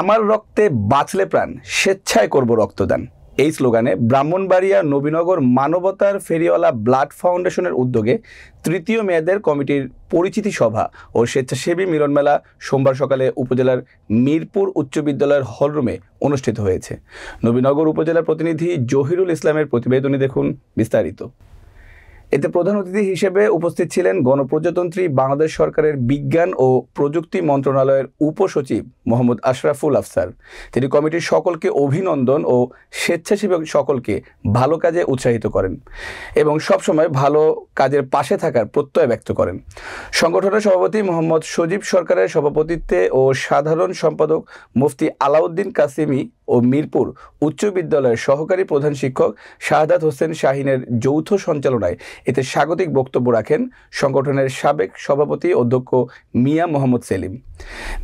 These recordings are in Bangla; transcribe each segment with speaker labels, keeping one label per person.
Speaker 1: আমার রক্তে বাঁচলে প্রাণ, স্বেচ্ছায় করব রক্তদান। এই স্লোগানে ব্রাহ্মণবাড়িয়া নবীনগর মানবতার ফেরিওয়ালা ব্লাড ফাউন্ডেশনের উদ্যোগে তৃতীয় মেয়াদের কমিটির পরিচিতি সভা ও স্বেচ্ছাসেবী মিলনমেলা সোমবার সকালে উপজেলার মিরপুর উচ্চ বিদ্যালয়ের হলরুমে অনুষ্ঠিত হয়েছে। নবীনগর উপজেলার প্রতিনিধি জহিরুল ইসলামের প্রতিবেদনে দেখুন বিস্তারিত। এতে প্রধান অতিথি হিসেবে উপস্থিত ছিলেন গণপ্রজাতন্ত্রী বাংলাদেশ সরকারের বিজ্ঞান ও প্রযুক্তি মন্ত্রণালয়ের উপসচিব মোহাম্মদ আশরাফুল আফসার। তিনি কমিটির সকলকে অভিনন্দন ও স্বেচ্ছাসেবী সকলকে ভালো কাজে উৎসাহিত করেন এবং সবসময় ভালো কাজের পাশে থাকার প্রত্যয় ব্যক্ত করেন। সংগঠনের সভাপতি মোহাম্মদ সজীব সরকারের সভাপতিত্বে ও সাধারণ সম্পাদক মুফতি আলাউদ্দিন কাসিমি ও মিরপুর উচ্চ বিদ্যালয়ের সহকারী প্রধান শিক্ষক শাহাদাত হোসেন শাহিনের যৌথ সঞ্চালনায় এতে স্বাগতিক বক্তব্য রাখেন সংগঠনের সাবেক সভাপতি অধ্যক্ষ মিয়া মোহাম্মদ সেলিম।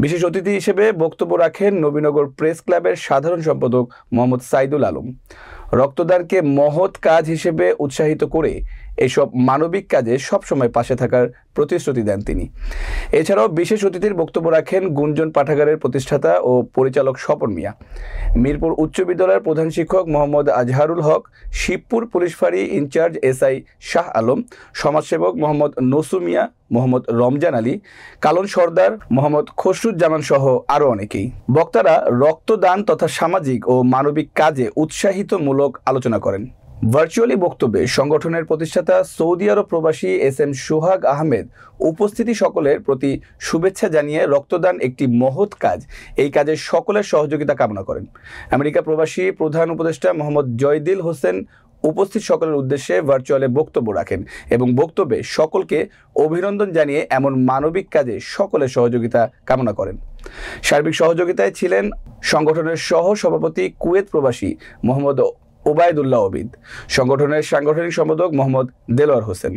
Speaker 1: বিশেষ অতিথি হিসেবে বক্তব্য রাখেন নবীনগর প্রেস ক্লাবের সাধারণ সম্পাদক মোহাম্মদ সাইদুল আলম। রক্তদানকে মহৎ কাজ হিসেবে উৎসাহিত করে এসব মানবিক কাজে সবসময় পাশে থাকার প্রতিশ্রুতি দেন তিনি। এছাড়াও বিশেষ অতিথির বক্তব্য রাখেন গুঞ্জন পাঠাগারের প্রতিষ্ঠাতা ও পরিচালক স্বপন মিয়া, মিরপুর উচ্চ বিদ্যালয়ের প্রধান শিক্ষক মোহাম্মদ আজহারুল হক, শিবপুর পুলিশ ফাঁড়ি ইনচার্জ এসআই শাহ আলম, সমাজসেবক মোহাম্মদ নসু মিয়া, মোহাম্মদ রমজান আলী, কালন সর্দার, মোহাম্মদ খসরুজ্জামান সহ আরও অনেকেই। বক্তারা রক্তদান তথা সামাজিক ও মানবিক কাজে উৎসাহিতমূলক আলোচনা করেন। ভার্চুয়ালি বক্তব্যে সংগঠনের প্রতিষ্ঠাতা সৌদি আরব প্রবাসী এস.এম. সোহাগ আহমেদ উপস্থিতি সকলের প্রতি শুভেচ্ছা জানিয়ে রক্তদান একটি মহৎ কাজ, এই কাজে সকলের সহযোগিতা কামনা করেন। আমেরিকা প্রবাসী প্রধান উপদেষ্টা মোহাম্মদ জয়দিল হোসেন উপস্থিত সকলের উদ্দেশ্যে ভার্চুয়ালে বক্তব্য রাখেন এবং বক্তব্যে সকলকে অভিনন্দন জানিয়ে এমন মানবিক কাজে সকলের সহযোগিতা কামনা করেন। সার্বিক সহযোগিতায় ছিলেন সংগঠনের সহ সভাপতি কুয়েত প্রবাসী মোহাম্মদ ওবায়দুল্লাহ অবিদ, সংগঠনের সাংগঠনিক সম্পাদক মোহাম্মদ দেলোয়ার হোসেন।